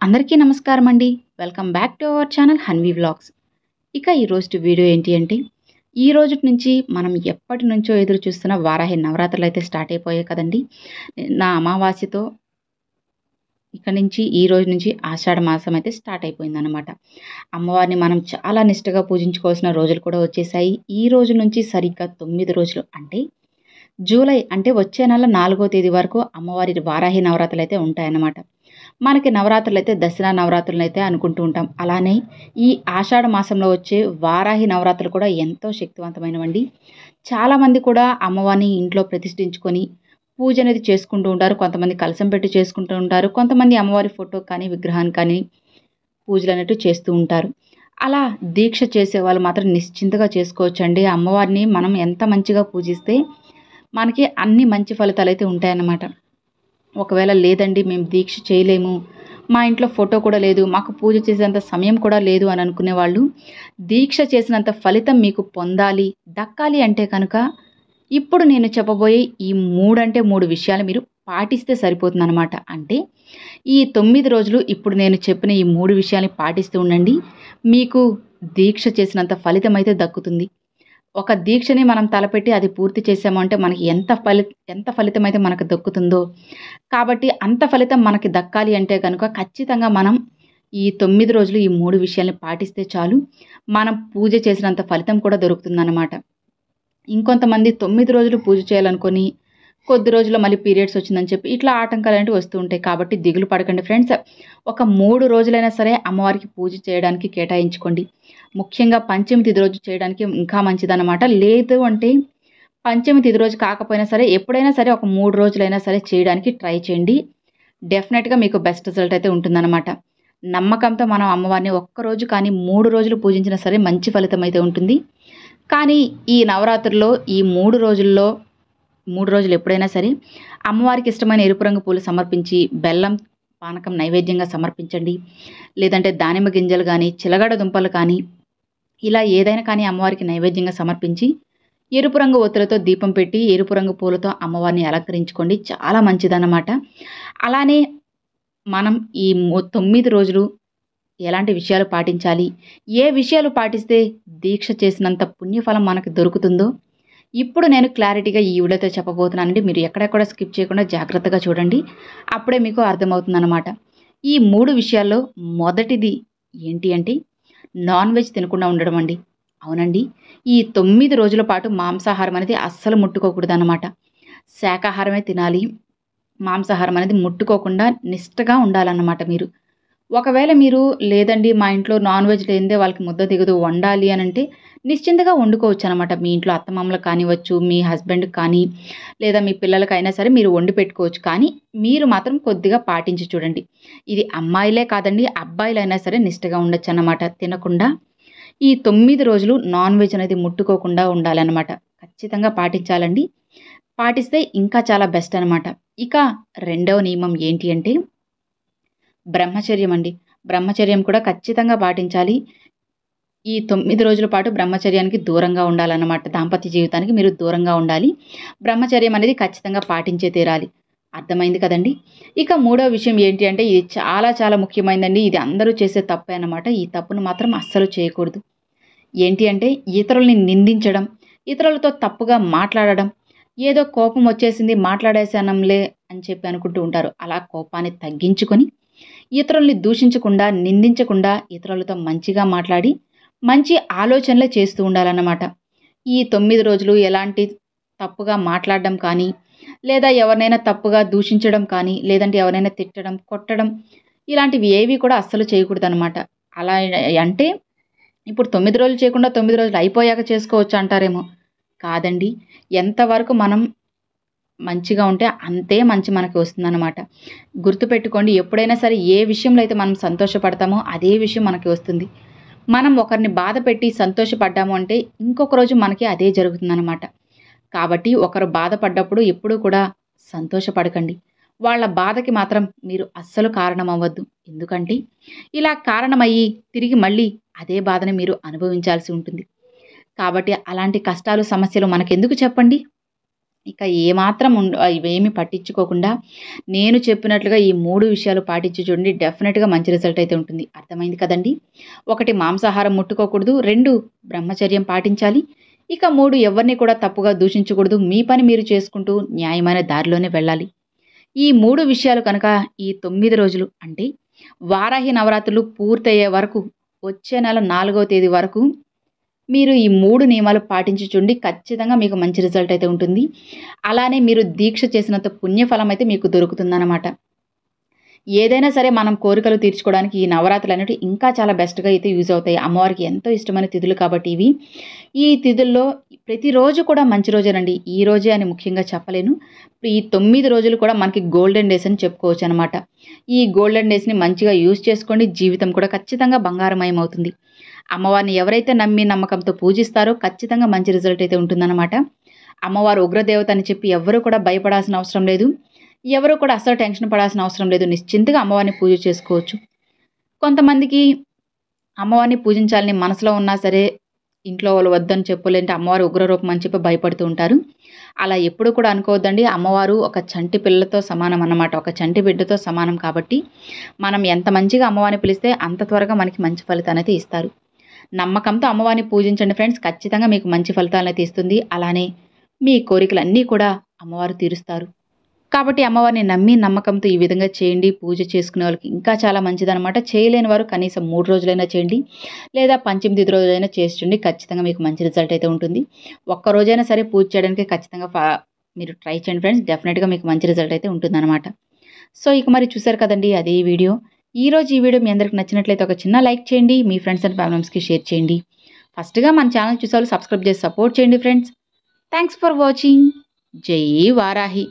అందరికీ నమస్కారం అండి. Welcome back to our channel Hanvi vlogs. ఇక ఈరోజు వీడియో ఏంటి అంటే, ఈ రోజుటి నుంచి మనం ఎప్పటి నుంచో ఎదురు చూస్తున్న వారాహి నవరాత్రులు అయితే స్టార్ట్ అయిపోయాయి కదండి. నా అమావాస్యతో ఇక నుంచి ఈ రోజు నుంచి ఆషాఢ మాసం అయితే స్టార్ట్ అయిపోయిందనమాట. అమ్మవారిని మనం చాలా నిష్టగా పూజించుకోవాల్సిన రోజులు కూడా వచ్చేసాయి. ఈ రోజు నుంచి సరిగ్గా 9 రోజులు అంటే జూలై అంటే వచ్చే నెల 4వ తేదీ వరకు అమ్మవారి వారాహి నవరాత్రులు అయితే ఉంటాయన్నమాట. మనకి నవరాత్రులు అయితే దసరా నవరాత్రులను అయితే అనుకుంటూ ఉంటాం. అలానే ఈ ఆషాఢ మాసంలో వచ్చే వారాహి నవరాత్రులు కూడా ఎంతో శక్తివంతమైనవండి. చాలామంది కూడా అమ్మవారిని ఇంట్లో ప్రతిష్ఠించుకొని పూజ అనేది చేసుకుంటూ ఉంటారు. కొంతమంది కలశం పెట్టి చేసుకుంటూ ఉంటారు. కొంతమంది అమ్మవారి ఫోటో కానీ విగ్రహాన్ని కానీ పూజలు అనేవి చేస్తూ ఉంటారు. అలా దీక్ష చేసే వాళ్ళు మాత్రం నిశ్చింతగా చేసుకోవచ్చండి. అమ్మవారిని మనం ఎంత మంచిగా పూజిస్తే మనకి అన్ని మంచి ఫలితాలు అయితే ఉంటాయన్నమాట. ఒకవేళ లేదండి మేము దీక్ష చేయలేము, మా ఇంట్లో ఫోటో కూడా లేదు, మాకు పూజ చేసేంత సమయం కూడా లేదు అని అనుకునే వాళ్ళు దీక్ష చేసినంత ఫలితం మీకు పొందాలి, దక్కాలి అంటే కనుక ఇప్పుడు నేను చెప్పబోయే ఈ 3 విషయాలు మీరు పాటిస్తే సరిపోతుందన్నమాట. అంటే ఈ 9 రోజులు ఇప్పుడు నేను చెప్పిన ఈ 3 విషయాల్ని పాటిస్తూ ఉండండి. మీకు దీక్ష చేసినంత ఫలితం అయితే దక్కుతుంది. ఒక దీక్షని మనం తలపెట్టి అది పూర్తి చేసాము అంటే మనకి ఎంత ఫలితం అయితే మనకు దక్కుతుందో, కాబట్టి అంత ఫలితం మనకి దక్కాలి అంటే కనుక ఖచ్చితంగా మనం ఈ 9 రోజులు ఈ 3 విషయాల్ని పాటిస్తే చాలు, మనం పూజ చేసినంత ఫలితం కూడా దొరుకుతుందన్నమాట. ఇంకొంతమంది 9 రోజులు పూజ చేయాలనుకొని కొద్ది రోజుల్లో మళ్ళీ పీరియడ్స్ వచ్చిందని చెప్పి ఇట్లా ఆటంకాలు అనేవి వస్తూ ఉంటాయి. కాబట్టి దిగులు పడకండి ఫ్రెండ్స్. ఒక 3 రోజులైనా సరే అమ్మవారికి పూజ చేయడానికి కేటాయించుకోండి. ముఖ్యంగా పంచమి తిథి రోజు చేయడానికి ఇంకా మంచిదన్నమాట. లేదు అంటే పంచమి తిథి రోజు కాకపోయినా సరే ఎప్పుడైనా సరే ఒక 3 రోజులైనా సరే చేయడానికి ట్రై చేయండి. డెఫినెట్గా మీకు బెస్ట్ రిజల్ట్ అయితే ఉంటుందన్నమాట. నమ్మకంతో మనం అమ్మవారిని ఒక్కరోజు కానీ 3 రోజులు పూజించినా సరే మంచి ఫలితం అయితే ఉంటుంది. కానీ ఈ నవరాత్రుల్లో ఈ 3 రోజుల్లో 3 రోజులు ఎప్పుడైనా సరే అమ్మవారికి ఇష్టమైన ఎరుపు రంగు పూలు సమర్పించి బెల్లం పానకం నైవేద్యంగా సమర్పించండి. లేదంటే దానిమ్మ గింజలు కానీ చిలగడ దుంపలు కానీ ఇలా ఏదైనా కానీ అమ్మవారికి నైవేద్యంగా సమర్పించి ఎరుపు రంగు ఒత్తులతో దీపం పెట్టి ఎరుపు రంగు పూలతో అమ్మవారిని అలంకరించుకోండి. చాలా మంచిదన్నమాట. అలానే మనం ఈ 9 రోజులు ఎలాంటి విషయాలు పాటించాలి, ఏ విషయాలు పాటిస్తే దీక్ష చేసినంత పుణ్యఫలం మనకు దొరుకుతుందో ఇప్పుడు నేను క్లారిటీగా ఈ వీడియోతో చెప్పబోతున్నానండి. మీరు ఎక్కడెక్కడ స్కిప్ చేయకుండా జాగ్రత్తగా చూడండి. అప్పుడే మీకు అర్థమవుతుందన్నమాట. ఈ 3 విషయాల్లో మొదటిది ఏంటి అంటే నాన్ వెజ్ తినకుండా ఉండడం అండి. అవునండి, ఈ 9 రోజుల పాటు మాంసాహారం అనేది అస్సలు ముట్టుకోకూడదన్నమాట. శాకాహారమే తినాలి. మాంసాహారం అనేది ముట్టుకోకుండా నిష్టగా ఉండాలన్నమాట మీరు. ఒకవేళ మీరు లేదండి మా ఇంట్లో నాన్ వెజ్ లేనిదే వాళ్ళకి ముద్ద దిగదు, వండాలి అని అంటే నిశ్చింతగా వండుకోవచ్చు అనమాట. మీ ఇంట్లో అత్తమామలకు కానివ్వచ్చు, మీ హస్బెండ్కి కానీ లేదా మీ పిల్లలకైనా సరే మీరు వండి పెట్టుకోవచ్చు. కానీ మీరు మాత్రం కొద్దిగా పాటించి చూడండి. ఇది అమ్మాయిలే కాదండి, అబ్బాయిలైనా సరే నిష్టగా ఉండొచ్చు అన్నమాట. తినకుండా ఈ 9 రోజులు నాన్ వెజ్ అనేది ముట్టుకోకుండా ఉండాలన్నమాట. ఖచ్చితంగా పాటించాలండి. పాటిస్తే ఇంకా చాలా బెస్ట్ అనమాట. ఇక రెండవ నియమం ఏంటి అంటే బ్రహ్మచర్యం అండి. బ్రహ్మచర్యం కూడా ఖచ్చితంగా పాటించాలి. ఈ 9 రోజుల పాటు బ్రహ్మచర్యానికి దూరంగా ఉండాలన్నమాట. దాంపత్య జీవితానికి మీరు దూరంగా ఉండాలి. బ్రహ్మచర్యం అనేది ఖచ్చితంగా పాటించే తీరాలి. అర్థమైంది కదండి. ఇక మూడో విషయం ఏంటి అంటే ఇది చాలా చాలా ముఖ్యమైనదండి. ఇది అందరూ చేసే తప్పే అన్నమాట. ఈ తప్పును మాత్రం అస్సలు చేయకూడదు. ఏంటి అంటే ఇతరుల్ని నిందించడం, ఇతరులతో తప్పుగా మాట్లాడడం, ఏదో కోపం వచ్చేసింది మాట్లాడేసానంలే అని చెప్పి అనుకుంటూ ఉంటారు. అలా కోపాన్ని తగ్గించుకొని ఇతరుల్ని దూషించకుండా, నిందించకుండా ఇతరులతో మంచిగా మాట్లాడి మంచి ఆలోచనలే చేస్తూ ఉండాలన్నమాట. ఈ 9 రోజులు ఎలాంటి తప్పుగా మాట్లాడడం కానీ, లేదా ఎవరినైనా తప్పుగా దూషించడం కానీ, లేదంటే ఎవరైనా తిట్టడం, కొట్టడం ఇలాంటివి ఏవి కూడా అస్సలు చేయకూడదనమాట. అలా అంటే ఇప్పుడు 9 రోజులు చేయకుండా 9 రోజులు అయిపోయాక చేసుకోవచ్చు అంటారేమో. కాదండి. ఎంతవరకు మనం మంచిగా ఉంటే అంతే మంచి మనకి వస్తుందన్నమాట. గుర్తుపెట్టుకోండి, ఎప్పుడైనా సరే ఏ విషయంలో అయితే మనం సంతోషపడతామో అదే విషయం మనకి వస్తుంది. మనం ఒకరిని బాధ పెట్టి సంతోషపడ్డాము అంటే ఇంకొక రోజు మనకి అదే జరుగుతుందన్నమాట. కాబట్టి ఒకరు బాధపడ్డప్పుడు ఎప్పుడూ కూడా సంతోషపడకండి. వాళ్ళ బాధకి మాత్రం మీరు అస్సలు కారణం అవ్వద్దు. ఎందుకంటే ఇలా కారణమయ్యి తిరిగి మళ్ళీ అదే బాధని మీరు అనుభవించాల్సి ఉంటుంది. కాబట్టి అలాంటి కష్టాలు సమస్యలు మనకెందుకు చెప్పండి. ఇక ఏమాత్రం ఇవేమి పట్టించుకోకుండా నేను చెప్పినట్లుగా ఈ 3 విషయాలు పాటించి చూడండి. డెఫినెట్‌గా మంచి రిజల్ట్ అయితే ఉంటుంది. అర్థమైంది కదండీ! 1 మాంసాహారం ముట్టుకోకూడదు. 2 బ్రహ్మచర్యం పాటించాలి. ఇక 3 ఎవరిని కూడా తప్పుగా దూషించకూడదు. మీ పని మీరు చేసుకుంటూ న్యాయమైన దారిలోనే వెళ్ళాలి. ఈ 3 విషయాలు కనుక ఈ 9 రోజులు అంటే వారాహి నవరాత్రులు పూర్తయ్యే వరకు వచ్చే నెల 4వ తేదీ వరకు మీరు ఈ 3 నియమాలు పాటించి చూడండి. ఖచ్చితంగా మీకు మంచి రిజల్ట్ అయితే ఉంటుంది. అలానే మీరు దీక్ష చేసినంత పుణ్యఫలం అయితే మీకు దొరుకుతుందన్నమాట. ఏదైనా సరే మనం కోరికలు తీర్చుకోవడానికి ఈ నవరాత్రులు అనేవి ఇంకా చాలా బెస్ట్‌గా అయితే యూజ్ అవుతాయి. అమ్మవారికి ఎంతో ఇష్టమైన తిథులు కాబట్టి ఇవి. ఈ తిథుల్లో ప్రతిరోజు కూడా మంచి రోజేనండి. ఈ రోజే అని ముఖ్యంగా చెప్పలేను. ఈ 9 రోజులు కూడా మనకి గోల్డెన్ డేస్ అని చెప్పుకోవచ్చనమాట. ఈ గోల్డెన్ డేస్‌ని మంచిగా యూజ్ చేసుకోండి. జీవితం కూడా ఖచ్చితంగా బంగారమయం అవుతుంది. అమ్మవారిని ఎవరైతే నమ్మి నమ్మకంతో పూజిస్తారో ఖచ్చితంగా మంచి రిజల్ట్ అయితే ఉంటుందన్నమాట. అమ్మవారు ఉగ్రదేవత అని చెప్పి ఎవ్వరూ కూడా భయపడాల్సిన అవసరం లేదు. ఎవరు కూడా అస్సలు టెన్షన్ పడాల్సిన అవసరం లేదు. నిశ్చింతగా అమ్మవారిని పూజ చేసుకోవచ్చు. కొంతమందికి అమ్మవారిని పూజించాలని మనసులో ఉన్నా సరే ఇంట్లో వాళ్ళు వద్దని చెప్పలేంటే అమ్మవారు ఉగ్రరూపం అని చెప్పి భయపడుతూ ఉంటారు. అలా ఎప్పుడు కూడా అనుకోవద్దండి. అమ్మవారు ఒక చంటి పిల్లతో సమానం అన్నమాట. ఒక చంటి బిడ్డతో సమానం కాబట్టి మనం ఎంత మంచిగా అమ్మవారిని పిలిస్తే అంత త్వరగా మనకి మంచి ఫలితాన్ని అయితే ఇస్తారు. నమ్మకంతో అమ్మవారిని పూజించండి ఫ్రెండ్స్. ఖచ్చితంగా మీకు మంచి ఫలితాలను అయితే ఇస్తుంది. అలానే మీ కోరికలన్నీ కూడా అమ్మవారు తీరుస్తారు. కాబట్టి అమ్మవారిని నమ్మి నమ్మకంతో ఈ విధంగా చేయండి. పూజ చేసుకునే వాళ్ళకి ఇంకా చాలా మంచిదనమాట. చేయలేని వారు కనీసం 3 రోజులైనా చేయండి. లేదా పంచమి తిథి రోజైనా చేసి చూడండి. ఖచ్చితంగా మీకు మంచి రిజల్ట్ అయితే ఉంటుంది. ఒక్క రోజైనా సరే పూజ చేయడానికి ఖచ్చితంగా మీరు ట్రై చేయండి ఫ్రెండ్స్. డెఫినెట్‌గా మీకు మంచి రిజల్ట్ అయితే ఉంటుందన్నమాట. సో ఇక మరి చూసారు కదండి అదే వీడియో. ఈ వీడియో మీ అందరికి నచ్చినట్లయితే ఒక చిన్న లైక్ చేయండి. మీ ఫ్రెండ్స్ అండ్ ఫ్యామిలీ మెంబర్స్‌కి షేర్ చేయండి. ఫస్ట్‌గా మన ఛానల్ చూసేవాళ్ళు సబ్స్క్రైబ్ చేసి సపోర్ట్ చేయండి ఫ్రెండ్స్. Thanks for watching. జై వారాహి.